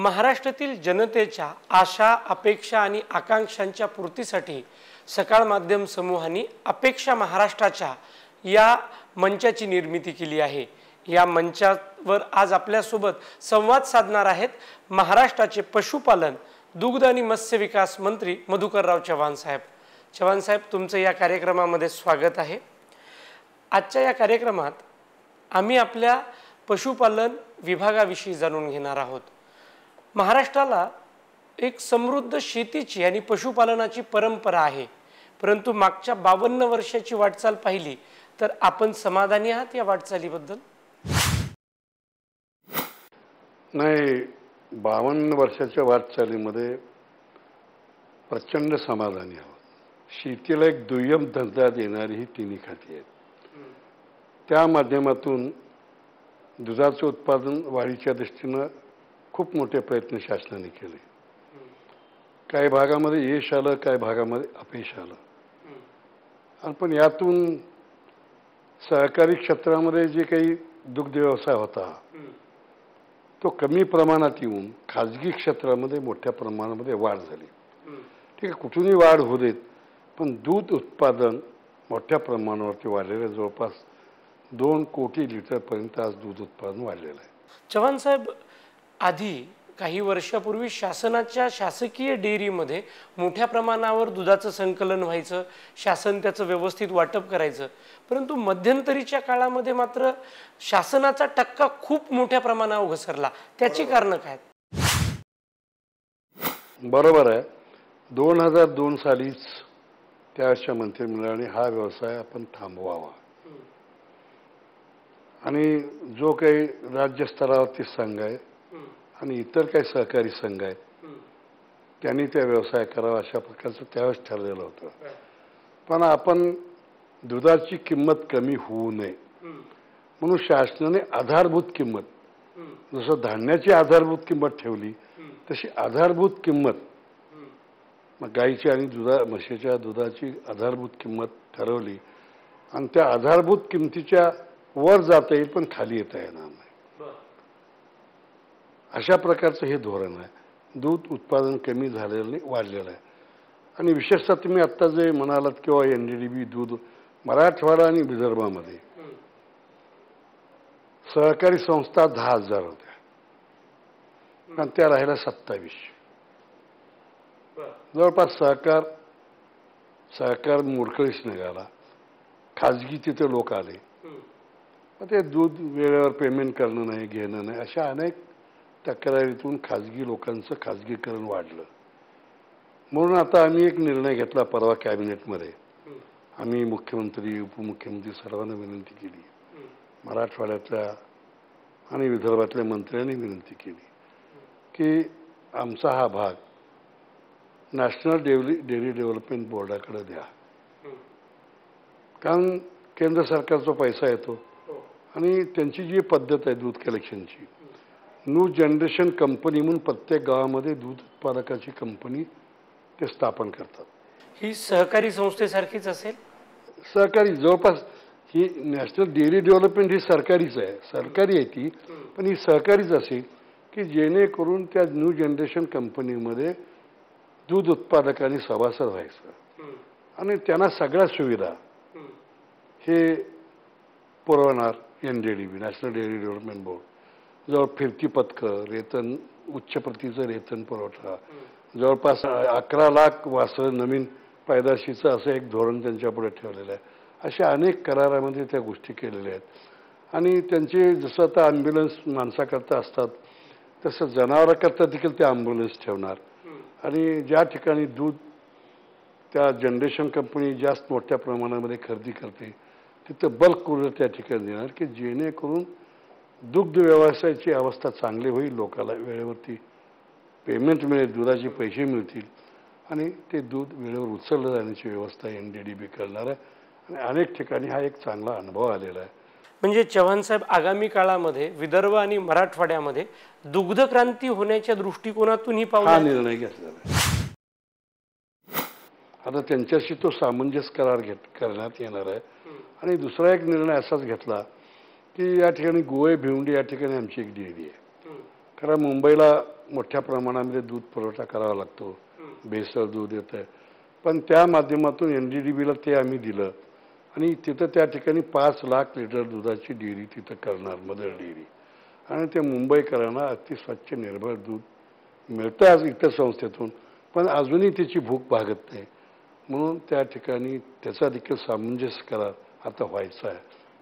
महाराष्ट्रातील जनतेच्या आशा, अपेक्षा आणि आकांक्षांच्या पूर्तीसाठी सकाळ माध्यम समूहाने अपेक्षा महाराष्ट्राच्या या मंचाची निर्मिती केली आहे। या मंचावर आज आपल्यासोबत संवाद साधणार आहेत महाराष्ट्राचे पशुपालन, दुग्ध आणि मत्स्य विकास मंत्री मधुकरराव चव्हाण साहेब। चव्हाण साहेब, तुमचं या कार्यक्रमामध्ये स्वागत आहे। आजच्या या कार्यक्रमात आम्ही आपल्या पशुपालन विभागाविषयी जाणून घेणार आहोत। महाराष्ट्राला एक समृद्ध शेतीची आणि पशुपालनाची परंपरा आहे, परंतु मागच्या 52 वर्षाची वाटचाल पाहिली तर आपण समाधानी आहात या वाटचालीबद्दल? नाही, 52 वर्षाच्या वाटचालीमध्ये प्रचंड समाधानी आहोत। शेतीला एक दुय्यम दर्जा देणारी ही तिन्ही खाती आहेत। त्या माध्यमातून दुधाचं उत्पादन वाढीच्या दृष्टीने खूप मोठे प्रयत्न शासनाने केले। काही भागामध्ये यश आलं, काही भागामध्ये अपयश आलं। पण यातून सहकारी क्षेत्रामध्ये जे काही दुग्ध व्यवसाय होता तो कमी प्रमाणात येऊन खाजगी क्षेत्रामध्ये मोठ्या प्रमाणामध्ये वाढ झाली। ठीक आहे, कुठूनही वाढ होऊ देत, पण दूध उत्पादन मोठ्या प्रमाणावरती वाढलेलं आहे। जवळपास 2 कोटी लिटरपर्यंत आज दूध उत्पादन वाढलेलं आहे। चव्हाण साहेब, आधी काही वर्षापूर्वी शासनाच्या शासकीय डेअरीमध्ये मोठ्या प्रमाणावर दुधाचं संकलन व्हायचं, शासन त्याचं व्यवस्थित वाटप करायचं, परंतु मध्यंतरीच्या काळामध्ये मात्र शासनाचा टक्का खूप मोठ्या प्रमाणावर घसरला। त्याची कारण काय? बरोबर आहे। 2002 सालीच त्याच्या मंत्रिमंडळाने हा व्यवसाय आपण थांबवावा आणि जो काही राज्यस्तरावरती संघ आहे आणि इतर काही सहकारी संघ आहेत त्यांनी त्या व्यवसाय करावा अशा प्रकारचं त्यावेळेस ठरलेलं होतं। पण आपण दुधाची किंमत कमी होऊ नये म्हणून शासनाने आधारभूत किंमत, जसं धान्याची आधारभूत किंमत ठेवली तशी आधारभूत किंमत मग गाईची आणि म्हशीच्या दुधाची आधारभूत किंमत ठरवली आणि त्या आधारभूत किमतीच्या वर जाता येईल पण खाली येता येणार नाही, अशा प्रकारचं हे धोरण आहे। दूध उत्पादन कमी झालेलं नाही, वाढलेलं आहे। आणि विशेषतः तुम्ही आत्ता जे म्हणालात किंवा NDDB दूध मराठवाडा आणि विदर्भामध्ये सहकारी संस्था 10,000 होत्या आणि त्या राहिल्या 27। जवळपास सहकार मोडकळीस निघाला, खाजगी तिथे लोक आले, ते दूध वेळेवर पेमेंट करणं नाही, घेणं नाही, अशा अनेक तक्रारीतून खाजगी लोकांचं खाजगीकरण वाढलं। म्हणून आता आम्ही एक निर्णय घेतला परवा कॅबिनेटमध्ये। आम्ही मुख्यमंत्री, उपमुख्यमंत्री सर्वांना विनंती केली, मराठवाड्यातल्या आणि विदर्भातल्या मंत्र्यांनी विनंती केली की आमचा हा भाग नॅशनल डेअरी डेव्हलपमेंट बोर्डाकडे द्या, कारण केंद्र सरकारचा पैसा येतो आणि त्यांची जी पद्धत आहे दूध कलेक्शनची, न्यू जनरेशन कंपनी म्हणून प्रत्येक गावामध्ये दूध उत्पादकाची कंपनी ते स्थापन करतात। ही सहकारी संस्थेसारखीच असेल? सहकारी जवळपास ही नॅशनल डेअरी डेव्हलपमेंट ही सरकारीच आहे, सरकारी आहे ती, पण ही सहकारीच असेल की जेणेकरून त्या न्यू जनरेशन कंपनीमध्ये दूध उत्पादकांनी सभासद व्हायचं आणि त्यांना सगळ्या सुविधा हे पुरवणार NDDB, national dairy development board. जवळ फिरती पथकं, रेतन, उच्च प्रतीचं रेतन पुरवठा, जवळपास 11 लाख वासरं नवीन पैदाशीचं असं एक धोरण त्यांच्यापुढे ठेवलेलं आहे। अशा अनेक करारामध्ये त्या गोष्टी केलेल्या आहेत आणि त्यांचे जसं आता ॲम्ब्युलन्स माणसाकरता असतात तसं जनावराकरता देखील ते ॲम्ब्युलन्स ठेवणार आणि ज्या ठिकाणी दूध त्या जनरेशन कंपनी जास्त मोठ्या प्रमाणामध्ये खरेदी करते तिथं बल्क कूलर त्या ठिकाणी देणार की जेणेकरून दुग्ध व्यवसायाची अवस्था चांगली होईल, लोकांना वेळेवरती पेमेंट मिळेल, दुधाचे पैसे मिळतील आणि ते दूध वेळेवर उचललं जाण्याची व्यवस्था NDDB करणार आहे आणि अनेक ठिकाणी हा एक चांगला अनुभव आलेला आहे। म्हणजे चव्हाण साहेब, आगामी काळामध्ये विदर्भ आणि मराठवाड्यामध्ये दुग्ध क्रांती होण्याच्या दृष्टिकोनातून ही हा निर्णय घेतलेला आहे। आता त्यांच्याशी तो सामंजस्य करार करण्यात येणार आहे आणि दुसरा एक निर्णय असाच घेतला की या ठिकाणी गोवे भिवंडी या ठिकाणी आमची एक डेअरी आहे। कारण मुंबईला मोठ्या प्रमाणामध्ये दूध पुरवठा करावा लागतो, भेसळ दूध येतं, पण त्या माध्यमातून NDDBला ते आम्ही दिलं आणि तिथं त्या ठिकाणी 5 लाख लिटर दुधाची डेअरी तिथं करणार, मदर डेअरी. आणि ते मुंबईकरांना अति स्वच्छ निर्भर दूध मिळतं आज इतर संस्थेतून, पण अजूनही त्याची भूक भागत नाही. म्हणून त्या ठिकाणी त्याचा देखील सामंजस्य करार आता व्हायचा आहे,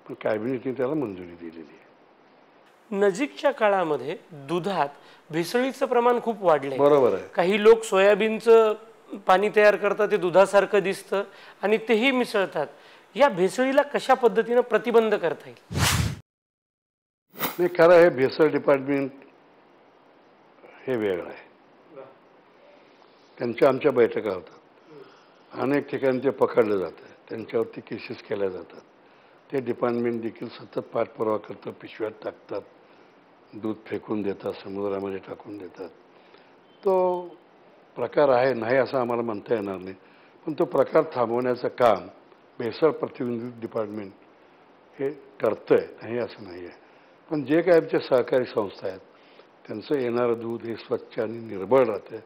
पण कॅबिनेटने त्याला मंजुरी दिलेली आहे. नजीकच्या काळामध्ये दुधात भेसळीचं प्रमाण खूप वाढलंय. बरोबर आहे. काही लोक सोयाबीनचं पाणी तयार करतात, ते दुधासारखं दिसतं आणि तेही मिसळतात. या भेसळीला कशा पद्धतीनं प्रतिबंध करता येईल? नाही, खरं आहे, भेसळ डिपार्टमेंट हे वेगळं आहे. त्यांच्या आमच्या बैठका होतात, अनेक ठिकाणी ते पकडलं जातं, त्यांच्यावरती केसेस केल्या जातात. ते डिपार्टमेंट देखील सतत पाठपुरावा करतं, पिशव्यात टाकतात, दूध फेकून देतात, समुद्रामध्ये टाकून देतात. तो प्रकार आहे, नाही असं आम्हाला म्हणता येणार नाही, पण तो प्रकार थांबवण्याचं काम भेसळ प्रतिबंधित डिपार्टमेंट हे करतंय, नाही असं नाही आहे. पण जे काय आमच्या सहकारी संस्था आहेत त्यांचं येणारं दूध हे स्वच्छ आणि निर्मळ राहते.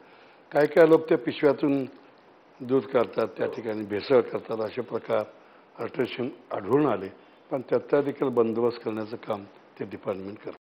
काही काही लोक त्या पिशव्यातून दूध काढतात, त्या ठिकाणी भेसळ करतात, असे प्रकार अल्ट्रेशन आढळून आले, पण त्याचा देखील बंदोबस्त करण्याचं काम ते डिपार्टमेंट करतं.